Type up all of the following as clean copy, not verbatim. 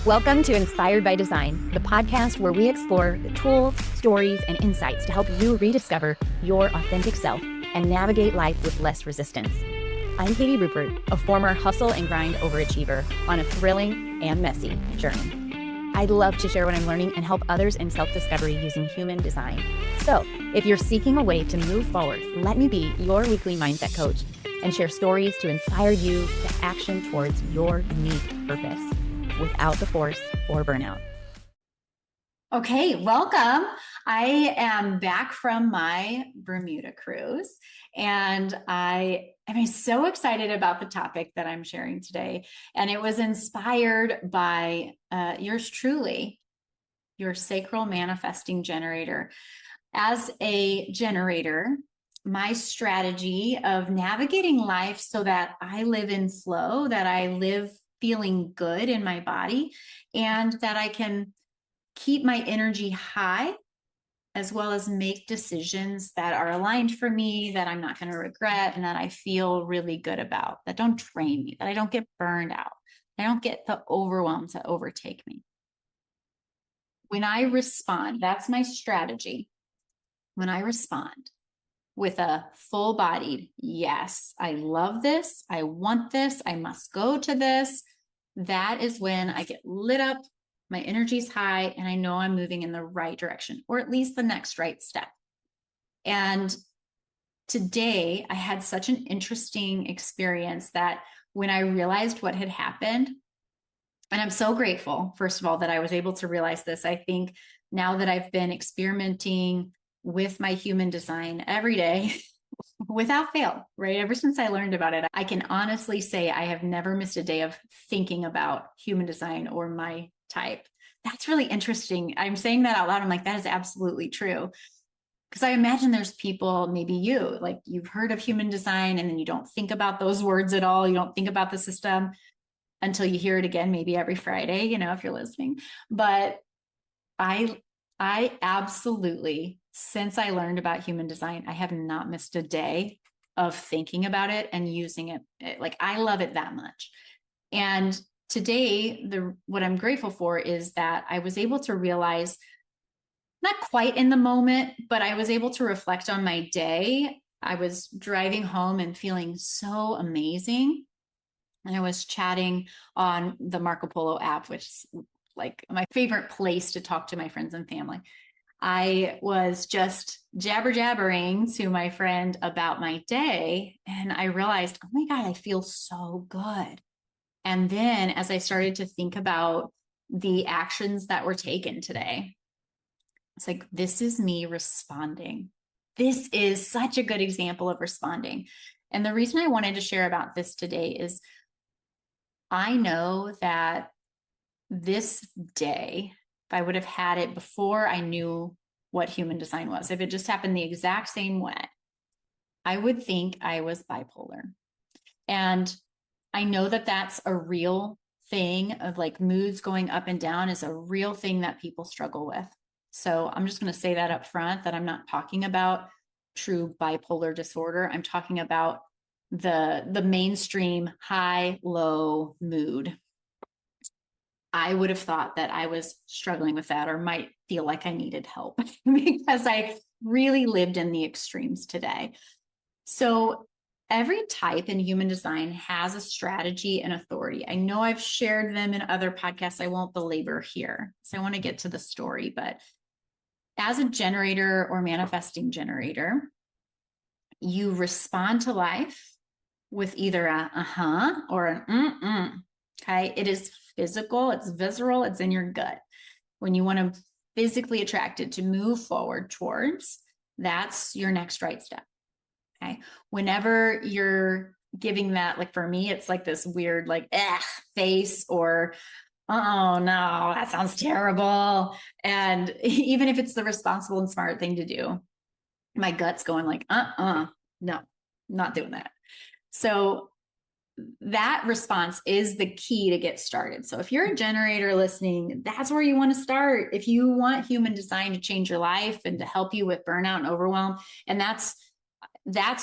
Welcome to Inspired by Design, the podcast where we explore the tools, stories, and insights to help you rediscover your authentic self and navigate life with less resistance. I'm Katie Rupert, a former hustle and grind overachiever on a thrilling and messy journey. I'd love to share what I'm learning and help others in self-discovery using human design. So, if you're seeking a way to move forward, let me be your weekly mindset coach and share stories to inspire you to action towards your unique purpose without the force or burnout. Okay, welcome. I am back from my Bermuda cruise, and I am so excited about the topic that I'm sharing today. And it was inspired by yours truly, your sacral manifesting generator. As a generator, my strategy of navigating life so that I live in flow, that I live feeling good in my body, and that I can keep my energy high, as well as make decisions that are aligned for me, that I'm not going to regret, and that I feel really good about, that don't drain me, that I don't get burned out, I don't get the overwhelms that overtake me. When I respond, that's my strategy. When I respond with a full-bodied, yes, I love this, I want this, I must go to this, that is when I get lit up, my energy's high, and I know I'm moving in the right direction, or at least the next right step. And today I had such an interesting experience that when I realized what had happened, and I'm so grateful, first of all, that I was able to realize this. I think now that I've been experimenting with my human design every day without fail, right? Ever since I learned about it, I can honestly say I have never missed a day of thinking about human design or my type. That's really interesting. I'm saying that out loud. I'm like, that is absolutely true. Because I imagine there's people, maybe you, like you've heard of human design and then you don't think about those words at all. You don't think about the system until you hear it again, maybe every Friday, if you're listening. But I absolutely, since I learned about human design, I have not missed a day of thinking about it and using it. Like, I love it that much. And today, what I'm grateful for is that I was able to realize, not quite in the moment, but I was able to reflect on my day. I was driving home and feeling so amazing. And I was chatting on the Marco Polo app, which is like my favorite place to talk to my friends and family. I was just jabbering to my friend about my day, and I realized, oh my God, I feel so good. And then as I started to think about the actions that were taken today, it's like, this is me responding. This is such a good example of responding. And the reason I wanted to share about this today is I know that this day, if I would have had it before I knew what human design was, if it just happened the exact same way, I would think I was bipolar. And I know that that's a real thing, of like moods going up and down is a real thing that people struggle with. So I'm just going to say that up front, that I'm not talking about true bipolar disorder. I'm talking about the mainstream high-low mood. I would have thought that I was struggling with that, or might feel like I needed help because I really lived in the extremes today. So every type in human design has a strategy and authority. I know I've shared them in other podcasts. I won't belabor here. So I want to get to the story, but as a generator or manifesting generator, you respond to life with either a uh-huh or an mm-mm. Okay. It is physical, it's visceral, it's in your gut. When you want to physically attract it to move forward towards, that's your next right step. Okay. Whenever you're giving that, like for me, it's like this weird, like, face, or, oh no, that sounds terrible. And even if it's the responsible and smart thing to do, my gut's going like, no, not doing that. So that response is the key to get started. So if you're a generator listening, that's where you want to start. If you want human design to change your life and to help you with burnout and overwhelm, and that's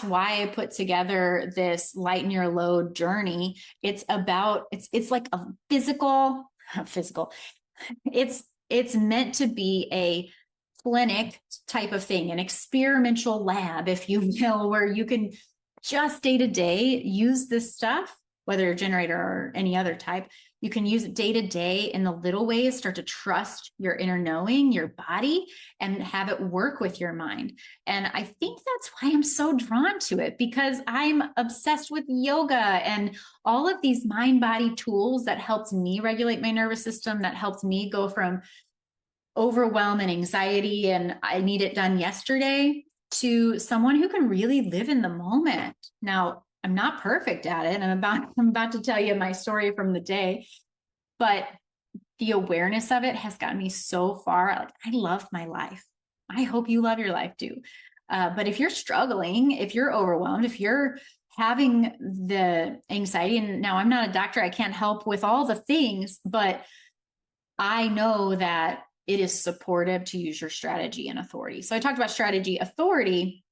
why I put together this lighten your load journey. It's about, it's like a physical physical. It's meant to be a clinic type of thing, an experimental lab, if you will, where you can just day to day use this stuff, whether a generator or any other type. You can use it day to day in the little ways, start to trust your inner knowing, your body, and have it work with your mind. And I think that's why I'm so drawn to it, because I'm obsessed with yoga and all of these mind body tools that helped me regulate my nervous system, that helped me go from overwhelm and anxiety and I need it done yesterday to someone who can really live in the moment. Now, I'm not perfect at it. I'm about to tell you my story from the day, but the awareness of it has gotten me so far. Like, I love my life. I hope you love your life too. But if you're struggling, if you're overwhelmed, if you're having the anxiety, and now I'm not a doctor, I can't help with all the things, but I know that it is supportive to use your strategy and authority. So I talked about strategy. Authority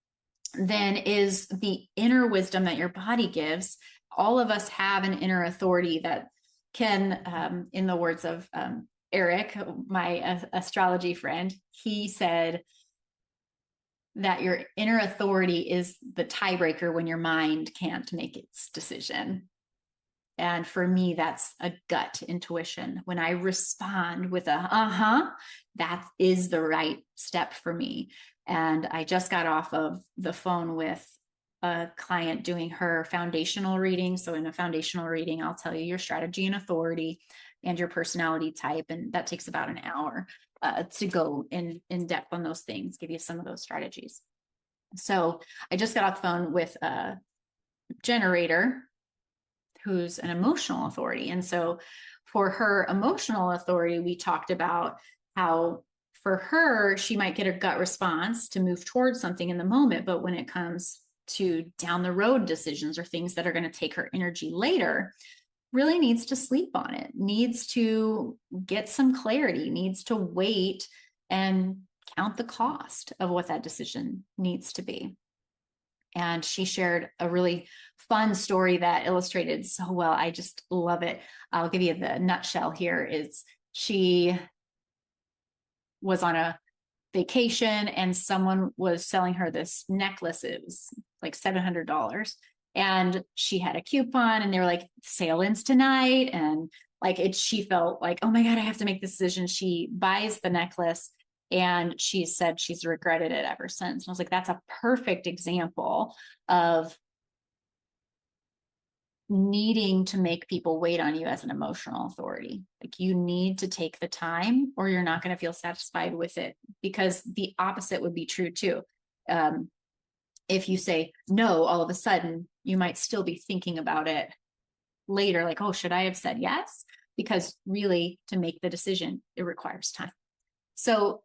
then is the inner wisdom that your body gives. All of us have an inner authority that can, in the words of Eric, my astrology friend, he said that your inner authority is the tiebreaker when your mind can't make its decision. And for me, that's a gut intuition. When I respond with a, that is the right step for me. And I just got off of the phone with a client doing her foundational reading. So in a foundational reading, I'll tell you your strategy and authority and your personality type. And that takes about an hour to go in depth on those things, give you some of those strategies. So I just got off the phone with a generator who's an emotional authority. And so for her emotional authority, we talked about how for her, she might get a gut response to move towards something in the moment. But when it comes to down the road decisions or things that are going to take her energy later, really needs to sleep on it, needs to get some clarity, needs to wait and count the cost of what that decision needs to be. And she shared a really fun story that illustrated so well. I just love it. I'll give you the nutshell here. Is she was on a vacation and someone was selling her this necklace. It was like $700. And she had a coupon and they were like, sale ends tonight. And like she felt like, oh my God, I have to make this decision. She buys the necklace. And she said she's regretted it ever since. And I was like, that's a perfect example of needing to make people wait on you as an emotional authority. Like, you need to take the time or you're not going to feel satisfied with it, because the opposite would be true too. If you say no, all of a sudden you might still be thinking about it later. Like, oh, should I have said yes? Because really, to make the decision, it requires time. So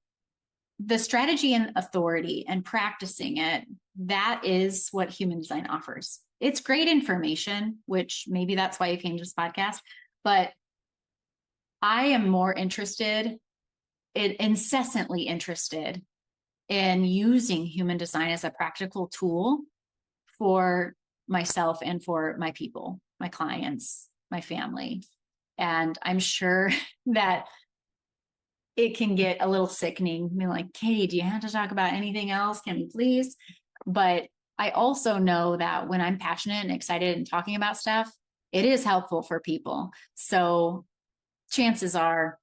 the strategy and authority and practicing it, that is what human design offers. It's great information, which maybe that's why you came to this podcast, but I am more incessantly interested in using human design as a practical tool for myself and for my people, my clients, my family. And I'm sure that it can get a little sickening. Being like, Katie, do you have to talk about anything else? Can we please? But I also know that when I'm passionate and excited and talking about stuff, it is helpful for people. So chances are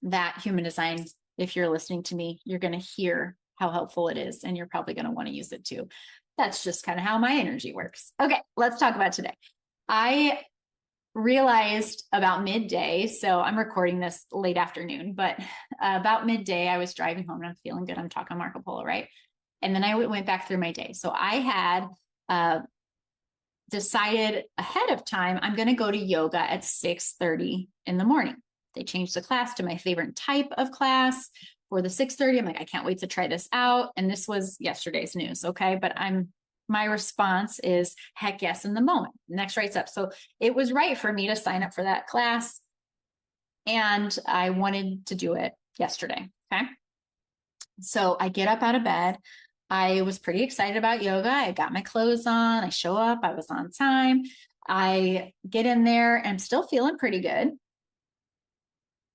that human design, if you're listening to me, you're going to hear how helpful it is, and you're probably going to want to use it too. That's just kind of how my energy works. Okay, let's talk about today. I realized about midday, so I'm recording this late afternoon, but about midday, I was driving home and I'm feeling good. I'm talking Marco Polo, right? And then I went back through my day. So I had decided ahead of time, I'm going to go to yoga at 6:30 in the morning. They changed the class to my favorite type of class for the 6:30. I'm like, I can't wait to try this out. And this was yesterday's news. Okay. But my response is heck yes in the moment. Next right step. So it was right for me to sign up for that class. And I wanted to do it yesterday. Okay. So I get up out of bed. I was pretty excited about yoga. I got my clothes on. I show up. I was on time. I get in there and I'm still feeling pretty good.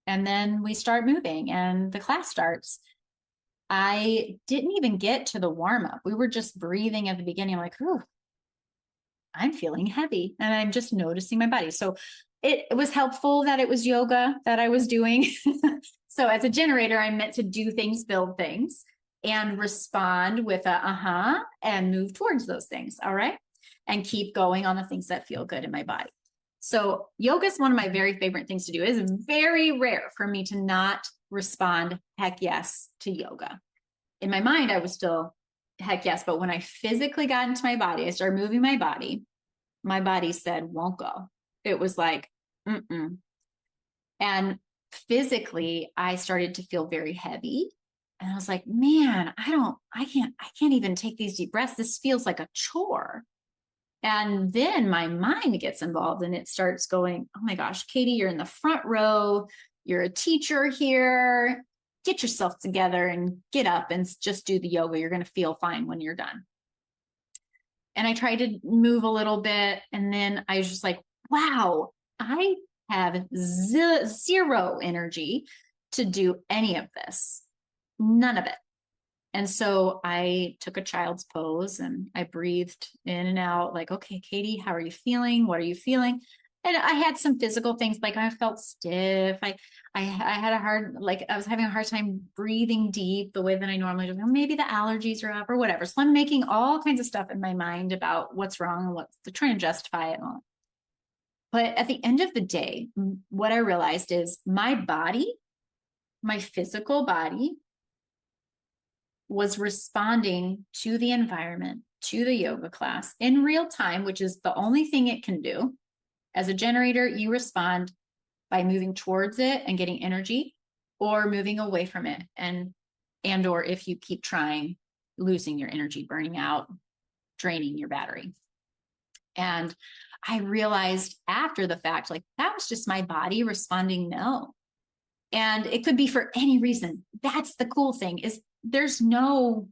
And then we start moving and the class starts. I didn't even get to the warm up. We were just breathing at the beginning. I'm like, ooh, I'm feeling heavy and I'm just noticing my body. So it was helpful that it was yoga that I was doing. So as a generator, I'm meant to do things, build things, and respond with a and move towards those things. All right. And keep going on the things that feel good in my body. So yoga is one of my very favorite things to do. It is very rare for me to not respond heck yes to yoga. In my mind, I was still heck yes. But when I physically got into my body, I started moving my body said, won't go. It was like, mm-mm. And physically, I started to feel very heavy. And I was like, man, I can't even take these deep breaths. This feels like a chore. And then my mind gets involved and it starts going, oh my gosh, Katie, you're in the front row. You're a teacher here. Get yourself together and get up and just do the yoga. You're going to feel fine when you're done. And I tried to move a little bit. And then I was just like, wow, I have zero energy to do any of this. None of it. And so I took a child's pose and I breathed in and out like, okay, Katie, how are you feeling? What are you feeling? And I had some physical things like I felt stiff. I had I was having a hard time breathing deep the way that I normally do. Maybe the allergies are up or whatever. So I'm making all kinds of stuff in my mind about what's wrong and what's to try and justify it and all. But at the end of the day, what I realized is my body, my physical body, was responding to the environment, to the yoga class in real time, which is the only thing it can do. As a generator, you respond by moving towards it and getting energy or moving away from it. Or if you keep trying, losing your energy, burning out, draining your battery. And I realized after the fact, like that was just my body responding no. And it could be for any reason. That's the cool thing is there's no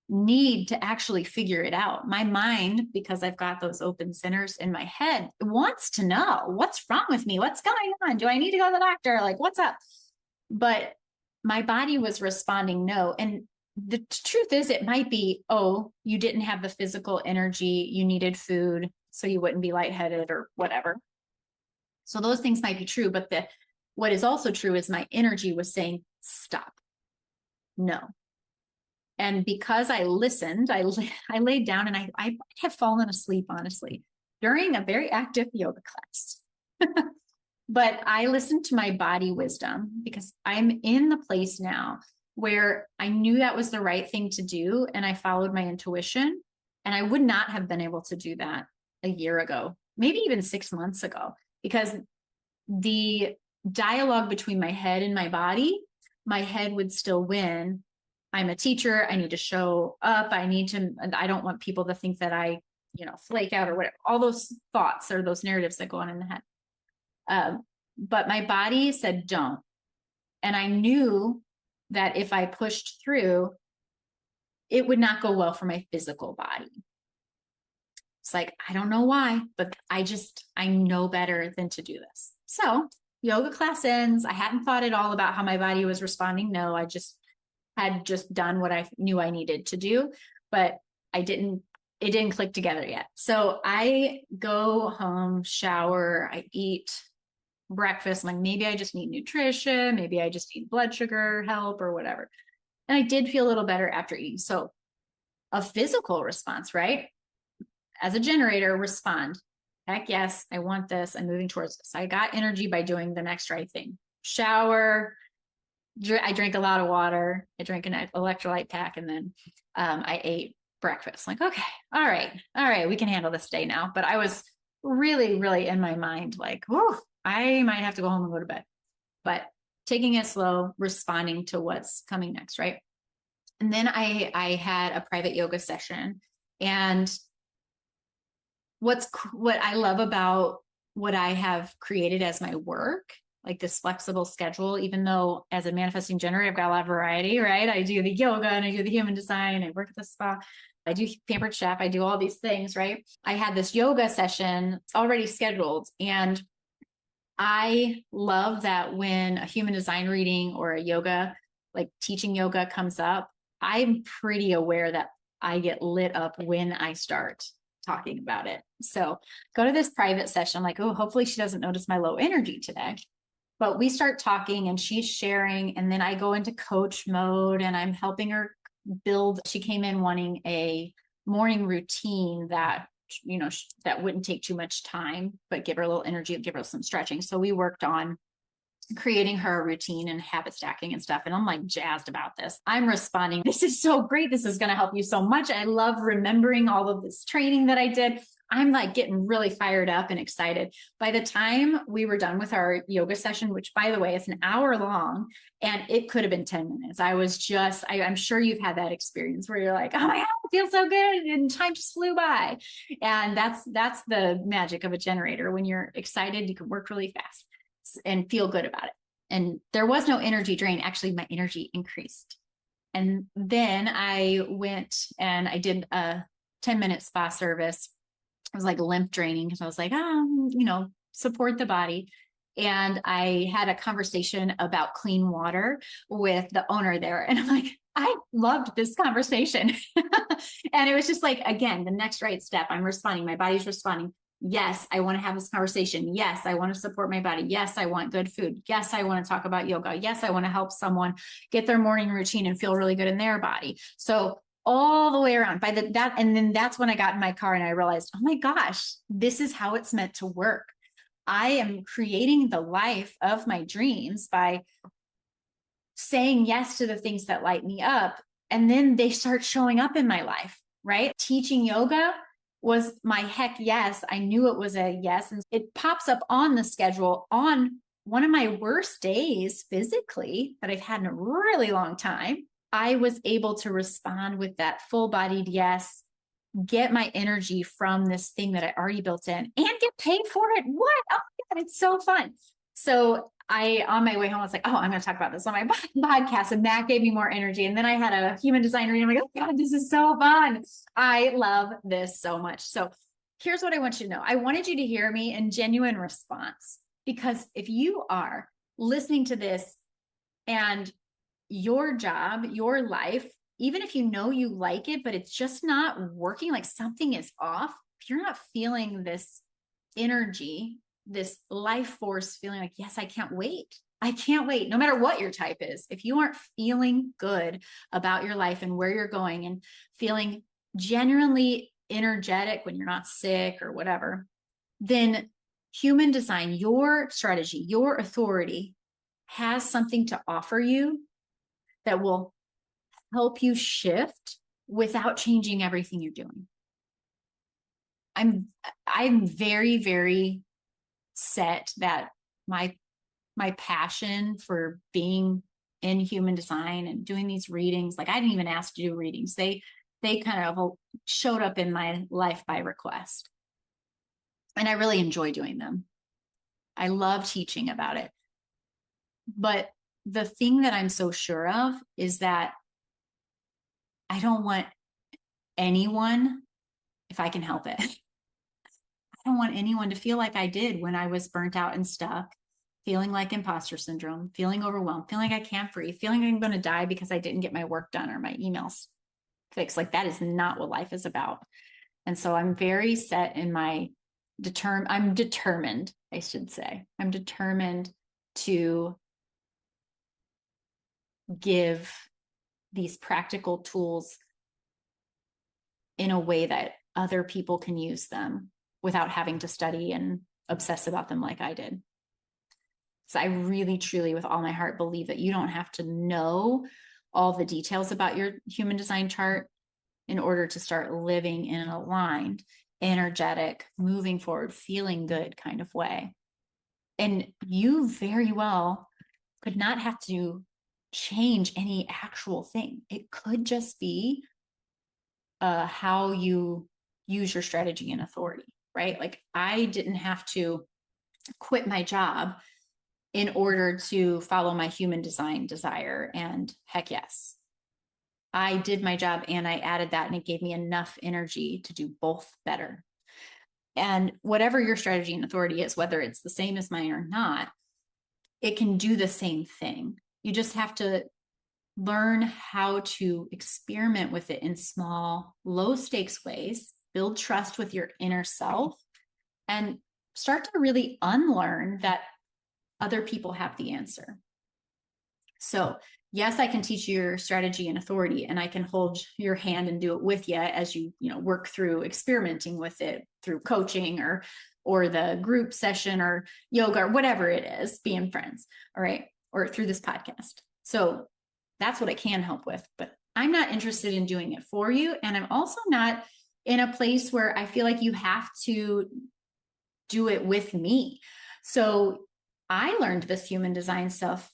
need to actually figure it out. My mind, because I've got those open centers in my head, wants to know what's wrong with me. What's going on? Do I need to go to the doctor? Like, what's up? But my body was responding no. And the truth is, it might be, oh, you didn't have the physical energy. You needed food, so you wouldn't be lightheaded or whatever. So those things might be true. But what is also true is my energy was saying, stop. No. And because I listened, I laid down and I might have fallen asleep, honestly, during a very active yoga class. But I listened to my body wisdom because I'm in the place now where I knew that was the right thing to do. And I followed my intuition. And I would not have been able to do that a year ago, maybe even 6 months ago, because the dialogue between my head and my head would still win. I'm a teacher. I need to show up. I don't want people to think that I, flake out or whatever, all those thoughts or those narratives that go on in the head. But my body said, don't. And I knew that if I pushed through, it would not go well for my physical body. It's like, I don't know why, but I know better than to do this. So yoga class ends. I hadn't thought at all about how my body was responding. No, I had just done what I knew I needed to do, but it didn't click together yet. So I go home, shower, I eat breakfast. I'm like, maybe I just need nutrition. Maybe I just need blood sugar help or whatever. And I did feel a little better after eating. So a physical response, right? As a generator, respond. Heck yes, I want this. I'm moving towards this. I got energy by doing the next right thing. Shower. I drank a lot of water. I drank an electrolyte pack, and then I ate breakfast. Like, okay, all right, we can handle this day now. But I was really, really in my mind, like, oh, I might have to go home and go to bed. But taking it slow, responding to what's coming next, right? And then I had a private yoga session, and what I love about what I have created as my work, like this flexible schedule, even though as a manifesting generator, I've got a lot of variety, right? I do the yoga and I do the human design. I work at the spa. I do pampered chef. I do all these things, right? I had this yoga session already scheduled, and I love that when a human design reading or a yoga, like teaching yoga comes up, I'm pretty aware that I get lit up when I start talking about it. So go to this private session, like, oh, hopefully she doesn't notice my low energy today. But we start talking and she's sharing, and then I go into coach mode and I'm helping her build. She came in wanting a morning routine that, that wouldn't take too much time, but give her a little energy, give her some stretching. So we worked on creating her a routine and habit stacking and stuff. And I'm like jazzed about this. I'm responding. This is so great. This is going to help you so much. I love remembering all of this training that I did. I'm like getting really fired up and excited. By the time we were done with our yoga session, which by the way, it's an hour long and it could have been 10 minutes. I'm sure you've had that experience where you're like, oh my God, it feels so good. And time just flew by. And that's the magic of a generator. When you're excited, you can work really fast and feel good about it. And there was no energy drain. Actually, my energy increased. And then I went and I did a 10-minute spa service. It was like lymph draining because I was like, support the body. And I had a conversation about clean water with the owner there. And I'm like, I loved this conversation. And it was just like, again, the next right step. I'm responding. My body's responding. Yes, I want to have this conversation. Yes, I want to support my body. Yes, I want good food. Yes, I want to talk about yoga. Yes, I want to help someone get their morning routine and feel really good in their body. So all the way around and then that's when I got in my car and I realized, oh my gosh, this is how it's meant to work. I am creating the life of my dreams by saying yes to the things that light me up. And then they start showing up in my life, right? Teaching yoga was my heck yes. I knew it was a yes. And it pops up on the schedule on one of my worst days physically that I've had in a really long time. I was able to respond with that full-bodied yes, get my energy from this thing that I already built in and get paid for it. What? Oh my God, it's so fun. So on my way home, I was like, oh, I'm going to talk about this on my podcast. And that gave me more energy. And then I had a human design reading. I'm like, oh God, this is so fun. I love this so much. So here's what I want you to know. I wanted you to hear me in genuine response, because if you are listening to this and your job, your life, even if you know you like it, but it's just not working, like something is off, if you're not feeling this energy, this life force feeling like, yes, I can't wait. I can't wait. No matter what your type is, if you aren't feeling good about your life and where you're going and feeling genuinely energetic when you're not sick or whatever, then human design, your strategy, your authority has something to offer you that will help you shift without changing everything you're doing. I'm very, very set that my passion for being in human design and doing these readings, like I didn't even ask to do readings. They kind of showed up in my life by request. And I really enjoy doing them. I love teaching about it. But the thing that I'm so sure of is that I don't want anyone, if I can help it, I don't want anyone to feel like I did when I was burnt out and stuck, feeling like imposter syndrome, feeling overwhelmed, feeling like I can't breathe, feeling like I'm going to die because I didn't get my work done or my emails fixed. Like that is not what life is about. And so I'm very set in my I'm determined, I should say. I'm determined to give these practical tools in a way that other people can use them without having to study and obsess about them like I did. So I really, truly, with all my heart, believe that you don't have to know all the details about your human design chart in order to start living in an aligned, energetic, moving forward, feeling good kind of way. And you very well could not have to change any actual thing. It could just be how you use your strategy and authority, right? Like I didn't have to quit my job in order to follow my human design desire. And heck yes, I did my job and I added that and it gave me enough energy to do both better. And whatever your strategy and authority is, whether it's the same as mine or not, it can do the same thing. You just have to learn how to experiment with it in small, low stakes ways, build trust with your inner self, and start to really unlearn that other people have the answer. So yes, I can teach you your strategy and authority, and I can hold your hand and do it with you as you work through experimenting with it through coaching or the group session or yoga or whatever it is, being friends. All right. Or through this podcast. So that's what I can help with, but I'm not interested in doing it for you. And I'm also not in a place where I feel like you have to do it with me. So I learned this human design stuff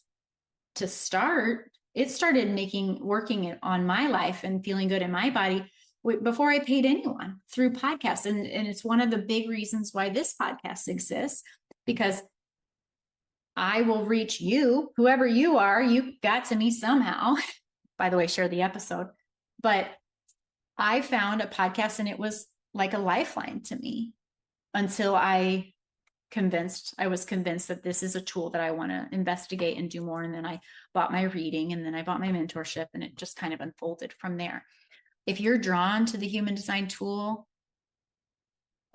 to start. It started working on my life and feeling good in my body before I paid anyone through podcasts. And it's one of the big reasons why this podcast exists, because I will reach you, whoever you are, you got to me somehow. By the way, share the episode. But I found a podcast and it was like a lifeline to me until I was convinced that this is a tool that I want to investigate and do more. And then I bought my reading, and then I bought my mentorship, and it just kind of unfolded from there. If you're drawn to the human design tool,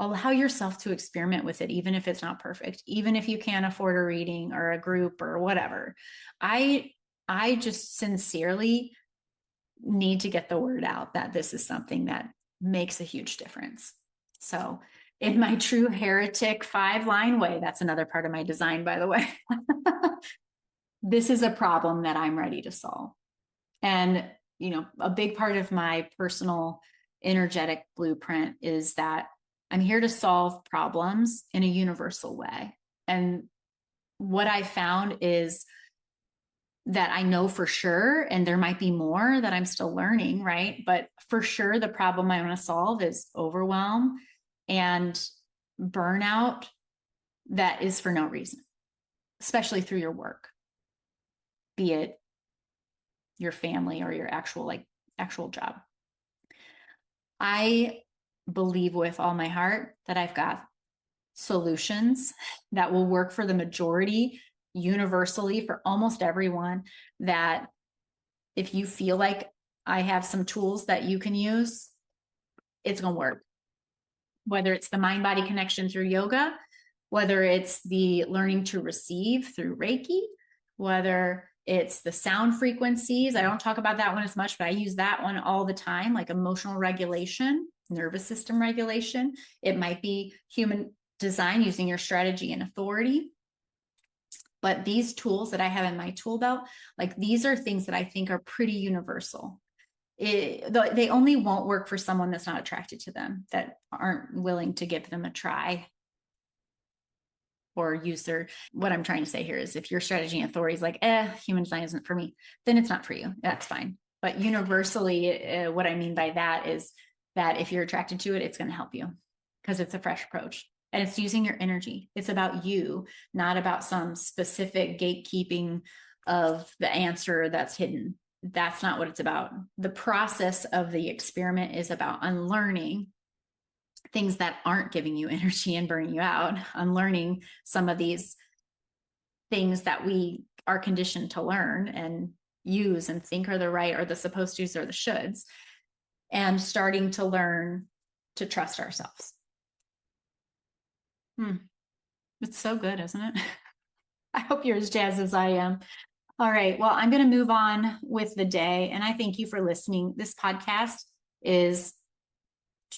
allow yourself to experiment with it, even if it's not perfect, even if you can't afford a reading or a group or whatever. I just sincerely need to get the word out that this is something that makes a huge difference. So in my true heretic 5-line way, that's another part of my design, by the way, this is a problem that I'm ready to solve. And, a big part of my personal energetic blueprint is that I'm here to solve problems in a universal way. And what I found is that I know for sure, and there might be more that I'm still learning, right? But for sure, the problem I want to solve is overwhelm and burnout that is for no reason, especially through your work, be it your family or your actual job. I believe with all my heart that I've got solutions that will work for the majority, universally for almost everyone, that if you feel like I have some tools that you can use, it's going to work. Whether it's the mind-body connection through yoga, whether it's the learning to receive through Reiki, whether it's the sound frequencies. I don't talk about that one as much, but I use that one all the time, like emotional regulation, nervous system regulation. It might be human design using your strategy and authority. But these tools that I have in my tool belt, like these are things that I think are pretty universal. They only won't work for someone that's not attracted to them, that aren't willing to give them a try or use what I'm trying to say here is if your strategy and authority is like, human design isn't for me, then it's not for you. That's fine. But universally, what I mean by that is that if you're attracted to it, it's going to help you because it's a fresh approach and it's using your energy. It's about you, not about some specific gatekeeping of the answer that's hidden. That's not what it's about. The process of the experiment is about unlearning things that aren't giving you energy and burning you out, unlearning some of these things that we are conditioned to learn and use and think are the right or the supposed to's or the shoulds, and starting to learn to trust ourselves. It's so good, isn't it? I hope you're as jazzed as I am. All right. Well, I'm going to move on with the day. And I thank you for listening. This podcast is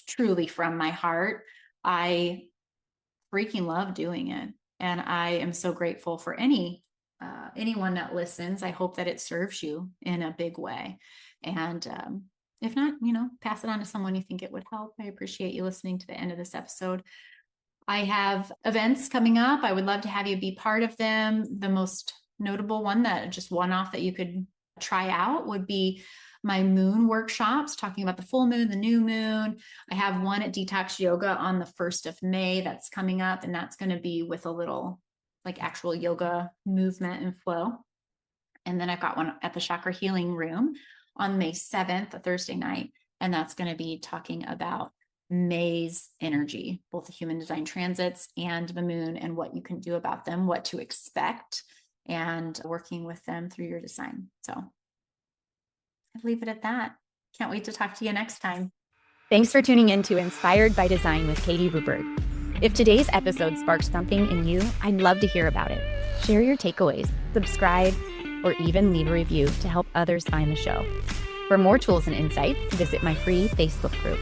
truly from my heart. I freaking love doing it. And I am so grateful for anyone that listens. I hope that it serves you in a big way. And if not, pass it on to someone you think it would help. I appreciate you listening to the end of this episode. I have events coming up. I would love to have you be part of them. The most notable one just one-off that you could try out would be my moon workshops, talking about the full moon, the new moon. I have one at Detox Yoga on the 1st of May that's coming up, and that's going to be with a little like actual yoga movement and flow. And then I've got one at the Chakra Healing Room on May 7th, a Thursday night, and that's going to be talking about May's energy, both the human design transits and the moon, and what you can do about them, what to expect, and working with them through your design. So I'll leave it at that. Can't wait to talk to you next time. Thanks for tuning in to Inspired by Design with Katie Rupert. If today's episode sparked something in you, I'd love to hear about it. Share your takeaways, subscribe, or even leave a review to help others find the show. For more tools and insights, visit my free Facebook group.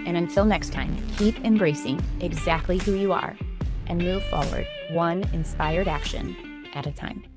And until next time, keep embracing exactly who you are and move forward one inspired action at a time.